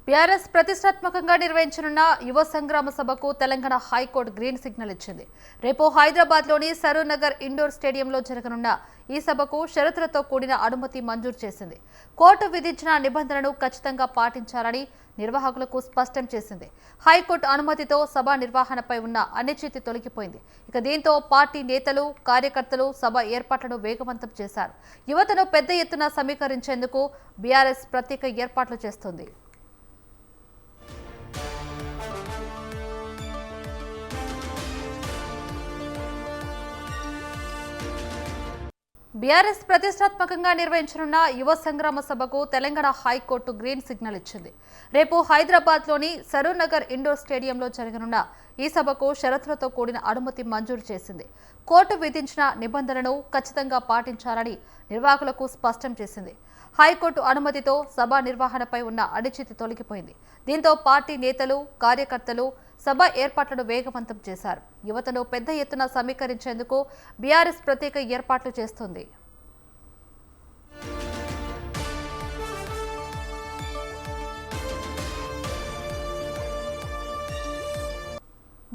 BRS ప్రతిష్టాత్మకంగా నిర్వహించనున్న యువ సంగ్రామ సభకు తెలంగాణ హైకోర్టు గ్రీన్ సిగ్నల్ ఇచ్చింది. రేపు హైదరాబాద్లోని సరూర్ నగర్ ఇండోర్ స్టేడియంలో జరగనున్న ఈ సభకు షరతులతో కూడిన అనుమతి మంజూరు చేసింది. కోర్టు విధించిన నిబంధనలను ఖచ్చితంగా పాటించాలని నిర్వాహకులకు స్పష్టం చేసింది. హైకోర్టు అనుమతితో సభ నిర్వహణపై ఉన్న అనిశ్చితి తొలగిపోయింది. దీంతో పార్టీ నేతలు, కార్యకర్తలు సభ ఏర్పాట్లను వేగవంతం చేశారు. యువతను పెద్ద ఎత్తున సమీకరించేందుకు బీఆర్ఎస్ ప్రత్యేక ఏర్పాట్లు చేస్తుంది. బీఆర్ఎస్ ప్రతిష్టాత్మకంగా నిర్వహించనున్న యువ సంగ్రామ సభకు తెలంగాణ హైకోర్టు గ్రీన్ సిగ్నల్ ఇచ్చింది. రేపు హైదరాబాద్లోని సరూర్ నగర్ ఇండోర్ స్టేడియంలో జరగనున్న ఈ సభకు షరతులతో కూడిన అనుమతి మంజూరు చేసింది. కోర్టు విధించిన నిబంధనలను ఖచ్చితంగా పాటించాలని నిర్వాహకులకు స్పష్టం చేసింది. హైకోర్టు అనుమతితో సభ నిర్వహణపై ఉన్న అనిశ్చితి తొలగిపోయింది. దీంతో పార్టీ నేతలు, కార్యకర్తలు సభ ఏర్పాట్లను వేగవంతం చేశారు. యువతను పెద్ద ఎత్తున సమీకరించేందుకు బీఆర్ఎస్ ప్రత్యేక ఏర్పాట్లు చేస్తుంది.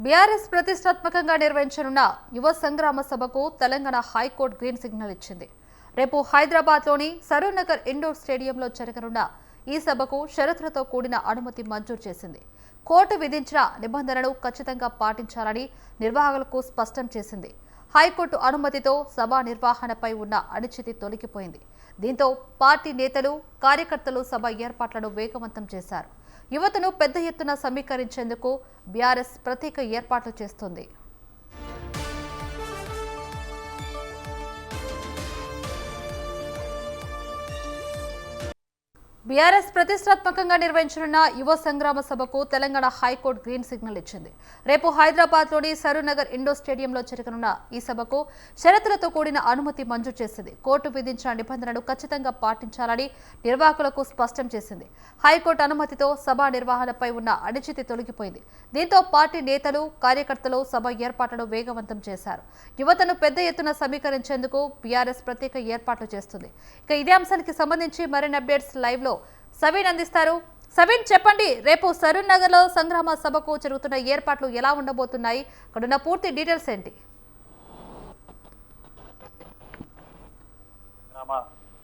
బీఆర్ఎస్ ప్రతిష్టాత్మకంగా నిర్వహించనున్న యువ సంగ్రామ సభకు తెలంగాణ హైకోర్టు గ్రీన్ సిగ్నల్ ఇచ్చింది. రేపు హైదరాబాద్లోని సరూర్ నగర్ ఇండోర్ స్టేడియంలో జరగనున్న ఈ సభకు షరతులతో కూడిన అనుమతి మంజూరు చేసింది. కోర్టు విధించిన నిబంధనలను ఖచ్చితంగా పాటించాలని నిర్వాహకులకు స్పష్టం చేసింది. హైకోర్టు అనుమతితో సభ నిర్వహణపై ఉన్న అనిశ్చితి తొలగిపోయింది. దీంతో పార్టీ నేతలు, కార్యకర్తలు సభ ఏర్పాట్లను వేగవంతం చేశారు. యువతను పెద్ద ఎత్తున సమీకరించేందుకు బీఆర్ఎస్ ప్రత్యేక ఏర్పాట్లు చేస్తుంది. బీఆర్ఎస్ ప్రతిష్టాత్మకంగా నిర్వహించనున్న యువ సంగ్రామ సభకు తెలంగాణ హైకోర్టు గ్రీన్ సిగ్నల్ ఇచ్చింది. రేపు హైదరాబాద్లోని సరూర్ నగర్ ఇండోర్ స్టేడియంలో జరగనున్న ఈ సభకు షరతులతో కూడిన అనుమతి మంజూరు చేసింది. కోర్టు విధించిన నిబంధనలను ఖచ్చితంగా పాటించాలని నిర్వాహకులకు స్పష్టం చేసింది. హైకోర్టు అనుమతితో సభ నిర్వహణపై ఉన్న అనిశ్చితి తొలగిపోయింది. దీంతో పార్టీ నేతలు, కార్యకర్తలు సభ ఏర్పాట్లను వేగవంతం చేశారు. యువతను పెద్ద ఎత్తున సమీకరించేందుకు బీఆర్ఎస్ ప్రత్యేక ఏర్పాట్లు చేస్తుంది. ఇదే అంశానికి సంబంధించి మరిన్ని అప్డేట్స్ లైవ్ లో సవీన్ అందిస్తారు. సవీన్, చెప్పండి, రేపు సరూర్ నగర్ లో సంగ్రామ సభకు జరుగుతున్న ఏర్పాట్లు ఎలా ఉండబోతున్నాయి? అక్కడున్న పూర్తి డీటెయిల్స్ ఏంటి?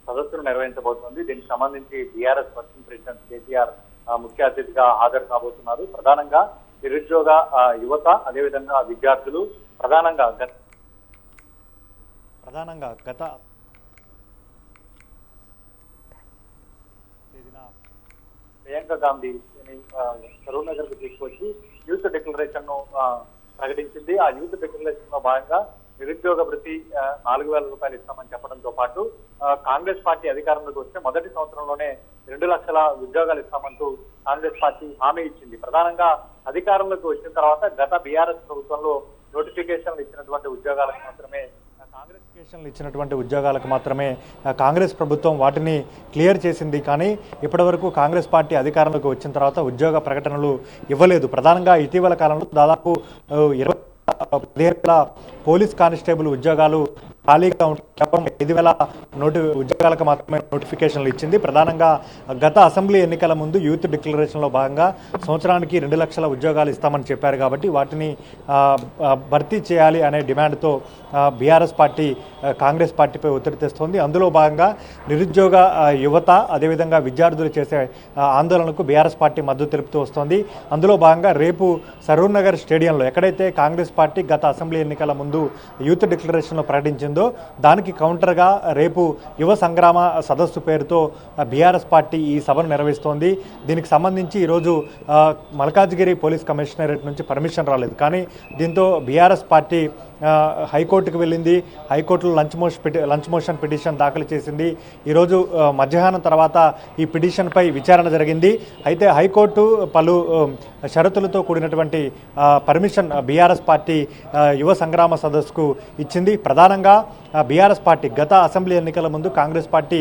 సదస్సును నిర్వహించబోతోంది. దీనికి సంబంధించి బీఆర్ఎస్ వర్కింగ్ ప్రెసిడెంట్ కేటీఆర్ ముఖ్య అతిథిగా హాజరు కాబోతున్నారు. ప్రధానంగా నిరుద్యోగ యువత, అదేవిధంగా విద్యార్థులు ప్రధానంగా గత ప్రియాంక గాంధీ సరూర్ నగర్ కు తీసుకొచ్చి యూత్ డిక్లరేషన్ ను ప్రకటించింది. ఆ యూత్ డిక్లరేషన్ లో భాగంగా నిరుద్యోగ భృతి 4,000 రూపాయలు ఇస్తామని చెప్పడంతో పాటు కాంగ్రెస్ పార్టీ అధికారంలోకి వస్తే మొదటి సంవత్సరంలోనే 2 లక్షల ఉద్యోగాలు ఇస్తామంటూ కాంగ్రెస్ పార్టీ హామీ ఇచ్చింది. ప్రధానంగా అధికారంలోకి వచ్చిన తర్వాత గత బీఆర్ఎస్ ప్రభుత్వంలో నోటిఫికేషన్లు ఇచ్చినటువంటి ఉద్యోగాలకు మాత్రమే కాంగ్రెస్ ప్రభుత్వం వాటిని క్లియర్ చేసింది. కానీ ఇప్పటివరకు కాంగ్రెస్ పార్టీ అధికారంలోకి వచ్చిన తర్వాత ఉద్యోగ ప్రకటనలు ఇవ్వలేదు. ప్రధానంగా ఇటీవల కాలంలో దాదాపు 15,000 పోలీస్ కానిస్టేబుల్ ఉద్యోగాలు ఖాళీగా ఉంటే కేవలం 5,000 ఉద్యోగాలకు మాత్రమే నోటిఫికేషన్లు ఇచ్చింది. ప్రధానంగా గత అసెంబ్లీ ఎన్నికల ముందు యూత్ డిక్లరేషన్లో భాగంగా సంవత్సరానికి 2 లక్షల ఉద్యోగాలు ఇస్తామని చెప్పారు. కాబట్టి వాటిని భర్తీ చేయాలి అనే డిమాండ్తో బీఆర్ఎస్ పార్టీ కాంగ్రెస్ పార్టీపై ఒత్తిడి తెస్తోంది. అందులో భాగంగా నిరుద్యోగ యువత, అదేవిధంగా విద్యార్థులు చేసే ఆందోళనకు బీఆర్ఎస్ పార్టీ మద్దతు తెలుపుతూ వస్తోంది. అందులో భాగంగా రేపు సరూర్ నగర్ స్టేడియంలో ఎక్కడైతే కాంగ్రెస్ పార్టీ గత అసెంబ్లీ ఎన్నికల ముందు యూత్ డిక్లరేషన్లో ప్రకటించిందో దానికి కౌంటర్గా రేపు యువ సంగ్రామ సదస్సు పేరుతో బీఆర్ఎస్ పార్టీ ఈ సభను నిర్వహిస్తోంది. దీనికి సంబంధించి ఈరోజు మల్కాజ్గిరి పోలీస్ కమిషనరేట్ నుంచి పర్మిషన్ రాలేదు. కానీ దీంతో బీఆర్ఎస్ పార్టీ హైకోర్టుకు వెళ్ళింది. హైకోర్టులో లంచ్ మోషన్ పిటిషన్ దాఖలు చేసింది. ఈరోజు మధ్యాహ్నం తర్వాత ఈ పిటిషన్పై విచారణ జరిగింది. అయితే హైకోర్టు పలు షరతులతో కూడినటువంటి పర్మిషన్ బీఆర్ఎస్ పార్టీ యువ సంగ్రామ సదస్సుకు ఇచ్చింది. ప్రధానంగా బీఆర్ఎస్ పార్టీ గత అసెంబ్లీ ఎన్నికల ముందు కాంగ్రెస్ పార్టీ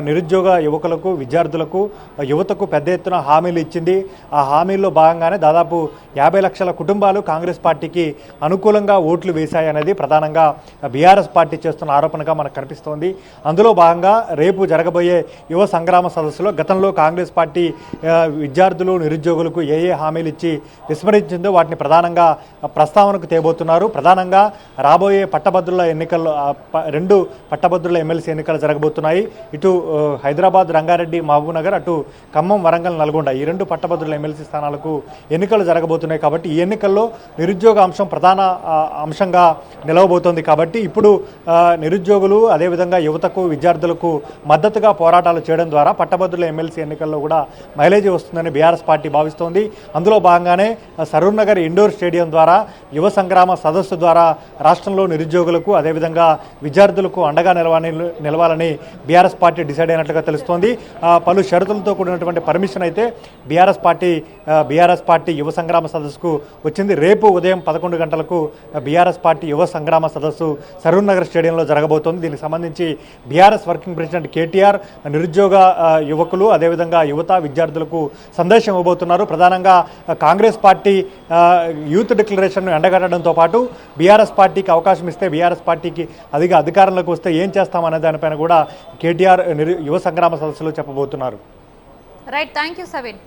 నిరుద్యోగ యువకులకు విద్యార్థులకు యువతకు పెద్ద ఎత్తున హామీలు ఇచ్చింది. ఆ హామీల్లో భాగంగానే దాదాపు 50 లక్షల కుటుంబాలు కాంగ్రెస్ పార్టీకి అనుకూలంగా ఓట్లు వేశాయనేది ప్రధానంగా బీఆర్ఎస్ పార్టీ చేస్తున్న ఆరోపణగా మనకు కనిపిస్తోంది. అందులో భాగంగా రేపు జరగబోయే యువ సంగ్రామ సదస్సులో గతంలో కాంగ్రెస్ పార్టీ విద్యార్థులు నిరుద్యోగులకు ఏ హామీలు ఇచ్చి విస్మరించిందో వాటిని ప్రధానంగా ప్రస్తావనకు తేబోతున్నారు. ప్రధానంగా రాబోయే పట్టభద్రుల ఎన్నికల్లో 2 పట్టభద్రుల ఎమ్మెల్సీ ఎన్నికలు జరగబోతున్నాయి. ఇటు హైదరాబాద్, రంగారెడ్డి, మహబూబ్నగర్, అటు ఖమ్మం, వరంగల్, నల్గొండ ఈ 2 పట్టభద్రుల ఎమ్మెల్సీ స్థానాలకు ఎన్నికలు జరగబోతున్నాయి. కాబట్టి ఈ ఎన్నికల్లో నిరుద్యోగ అంశం ప్రధాన అంశంగా నిలవబోతోంది. కాబట్టి ఇప్పుడు నిరుద్యోగులు అదేవిధంగా యువతకు విద్యార్థులకు మద్దతుగా పోరాటాలు చేయడం ద్వారా పట్టభద్రుల ఎమ్మెల్సీ ఎన్నికల్లో కూడా మైలేజీ వస్తుందని బీఆర్ఎస్ పార్టీ భావిస్తోంది. అందులో భాగంగానే సరూర్ నగర్ ఇండోర్ స్టేడియం ద్వారా యువ సంగ్రామ సదస్సు ద్వారా రాష్ట్రంలో నిరుద్యోగులకు అదేవిధంగా విద్యార్థులకు అండగా నిలవాలని బీఆర్ఎస్ పార్టీ డిసైడ్ అయినట్లుగా తెలుస్తోంది. పలు షరతులతో కూడినటువంటి పర్మిషన్ అయితే బీఆర్ఎస్ పార్టీ యువ సంగ్రామ సదస్సుకు వచ్చింది. రేపు ఉదయం 11 గంటలకు బీఆర్ఎస్ పార్టీ యువ సంగ్రామ సదస్సు సరూర్ నగర్ స్టేడియంలో జరగబోతోంది. దీనికి సంబంధించి బీఆర్ఎస్ వర్కింగ్ ప్రెసిడెంట్ కేటీఆర్ నిరుద్యోగ యువకులు అదేవిధంగా యువత విద్యార్థులకు సందేశం ఇవ్వబోతున్నారు. ప్రధానంగా కాంగ్రెస్ పార్టీ యూత్ డిక్లరేషన్ను ఎండగట్టడంతో పాటు బీఆర్ఎస్ పార్టీకి అవకాశం ఇస్తే బీఆర్ఎస్ పార్టీకి అధికారంలోకి వస్తే ఏం చేస్తామనే దానిపైన కూడా కేటీఆర్ యువ సంగ్రామ సదస్సులో చెప్పబోతున్నారు. Right, thank you సవిన్.